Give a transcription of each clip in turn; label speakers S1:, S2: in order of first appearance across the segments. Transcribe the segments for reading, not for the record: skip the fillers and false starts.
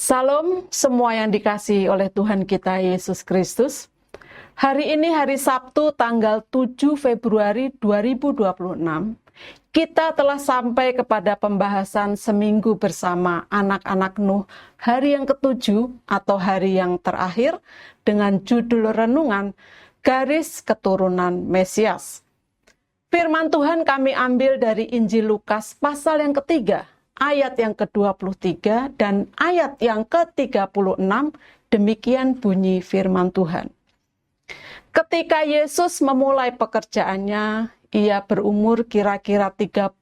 S1: Salam semua yang dikasihi oleh Tuhan kita Yesus Kristus. Hari ini hari Sabtu tanggal 7 Februari 2026. Kita telah sampai kepada pembahasan seminggu bersama anak-anak Nuh, hari yang ketujuh atau hari yang terakhir, dengan judul renungan Garis Keturunan Mesias. Firman Tuhan kami ambil dari Injil Lukas pasal yang ketiga, ayat yang ke-23 dan ayat yang ke-36, demikian bunyi firman Tuhan. Ketika Yesus memulai pekerjaannya, ia berumur kira-kira 30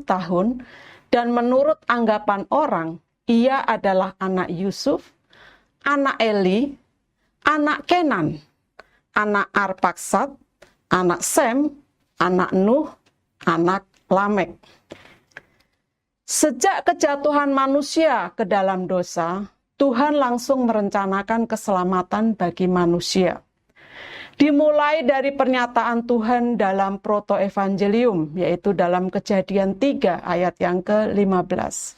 S1: tahun, dan menurut anggapan orang, ia adalah anak Yusuf, anak Eli, anak Kenan, anak Arpaksad, anak Sem, anak Nuh, anak Lamek. Sejak kejatuhan manusia ke dalam dosa, Tuhan langsung merencanakan keselamatan bagi manusia. Dimulai dari pernyataan Tuhan dalam proto-evangelium, yaitu dalam Kejadian 3 ayat yang ke-15.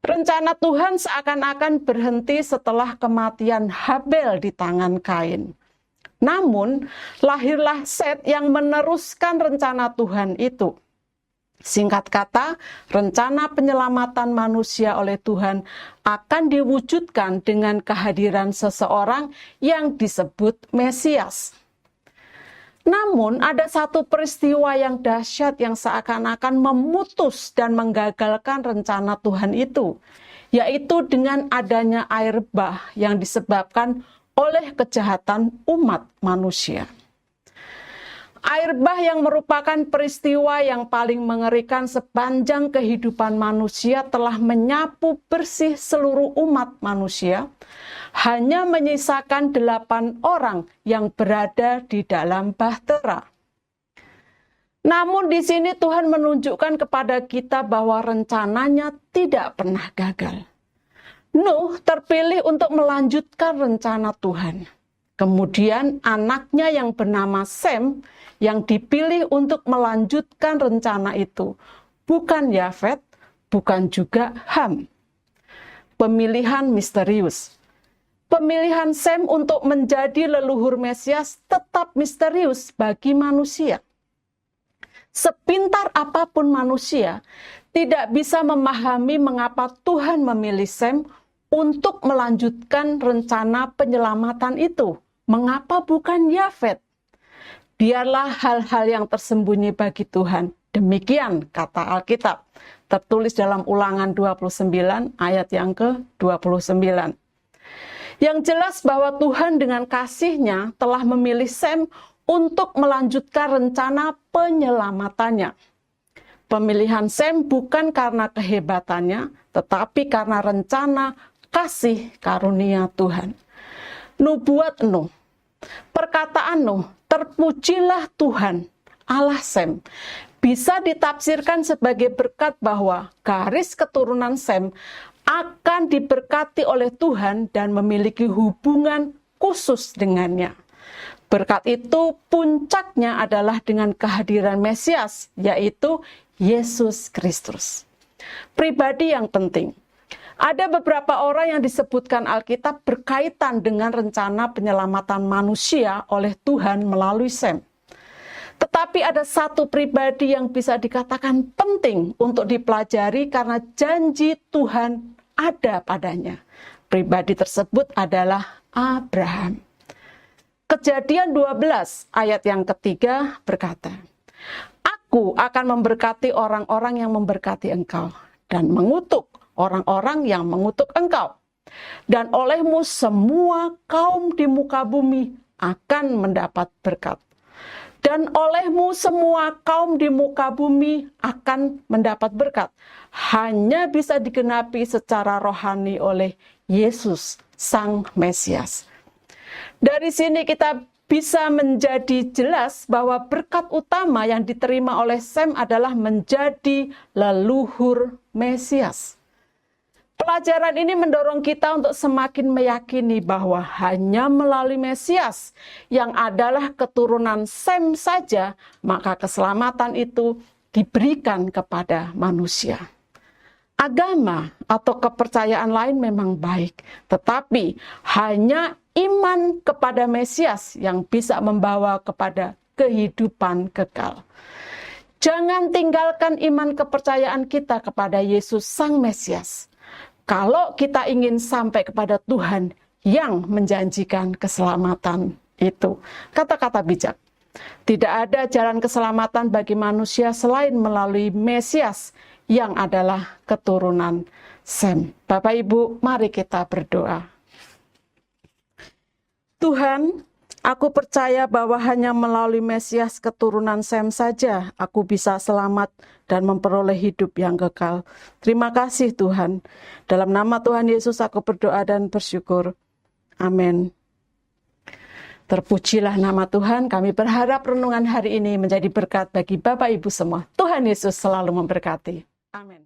S1: Rencana Tuhan seakan-akan berhenti setelah kematian Habel di tangan Kain. Namun, lahirlah Set yang meneruskan rencana Tuhan itu. Singkat kata, rencana penyelamatan manusia oleh Tuhan akan diwujudkan dengan kehadiran seseorang yang disebut Mesias. Namun, ada satu peristiwa yang dahsyat yang seakan-akan memutus dan menggagalkan rencana Tuhan itu, yaitu dengan adanya air bah yang disebabkan oleh kejahatan umat manusia. Air bah yang merupakan peristiwa yang paling mengerikan sepanjang kehidupan manusia telah menyapu bersih seluruh umat manusia, hanya menyisakan 8 orang yang berada di dalam bahtera. Namun di sini Tuhan menunjukkan kepada kita bahwa rencananya tidak pernah gagal. Nuh terpilih untuk melanjutkan rencana Tuhan. Kemudian anaknya yang bernama Sem yang dipilih untuk melanjutkan rencana itu, bukan Yafet, bukan juga Ham. Pemilihan misterius. Pemilihan Sem untuk menjadi leluhur Mesias tetap misterius bagi manusia. Sepintar apapun manusia, tidak bisa memahami mengapa Tuhan memilih Sem untuk melanjutkan rencana penyelamatan itu. Mengapa bukan Yafet? Biarlah hal-hal yang tersembunyi bagi Tuhan. Demikian kata Alkitab, tertulis dalam Ulangan 29 ayat yang ke-29. Yang jelas bahwa Tuhan dengan kasih-Nya telah memilih Sem untuk melanjutkan rencana penyelamatannya. Pemilihan Sem bukan karena kehebatannya, tetapi karena rencana kasih karunia Tuhan. Nubuat Nuh, perkataan Nuh, terpujilah Tuhan, Allah Sem, bisa ditafsirkan sebagai berkat bahwa garis keturunan Sem akan diberkati oleh Tuhan dan memiliki hubungan khusus dengannya. Berkat itu puncaknya adalah dengan kehadiran Mesias, yaitu Yesus Kristus. Pribadi yang penting. Ada beberapa orang yang disebutkan Alkitab berkaitan dengan rencana penyelamatan manusia oleh Tuhan melalui Sem. Tetapi ada satu pribadi yang bisa dikatakan penting untuk dipelajari karena janji Tuhan ada padanya. Pribadi tersebut adalah Abraham. Kejadian 12 ayat yang ketiga berkata, "Aku akan memberkati orang-orang yang memberkati engkau dan mengutuk orang-orang yang mengutuk engkau. Dan olehmu semua kaum di muka bumi akan mendapat berkat. Dan olehmu semua kaum di muka bumi akan mendapat berkat." Hanya bisa digenapi secara rohani oleh Yesus, Sang Mesias. Dari sini kita bisa menjadi jelas bahwa berkat utama yang diterima oleh Sem adalah menjadi leluhur Mesias. Pelajaran ini mendorong kita untuk semakin meyakini bahwa hanya melalui Mesias yang adalah keturunan Sem saja, maka keselamatan itu diberikan kepada manusia. agama atau kepercayaan lain memang baik, tetapi hanya iman kepada Mesias yang bisa membawa kepada kehidupan kekal. Jangan tinggalkan iman kepercayaan kita kepada Yesus Sang Mesias. Kalau kita ingin sampai kepada Tuhan yang menjanjikan keselamatan itu. Kata-kata bijak. Tidak ada jalan keselamatan bagi manusia selain melalui Mesias yang adalah keturunan Sem. Bapak Ibu, mari kita berdoa. Tuhan, aku percaya bahwa hanya melalui Mesias keturunan Sem saja aku bisa selamat dan memperoleh hidup yang kekal. Terima kasih Tuhan. Dalam nama Tuhan Yesus aku berdoa dan bersyukur. Amin. Terpujilah nama Tuhan. Kami berharap renungan hari ini menjadi berkat bagi Bapak Ibu semua. Tuhan Yesus selalu memberkati. Amin.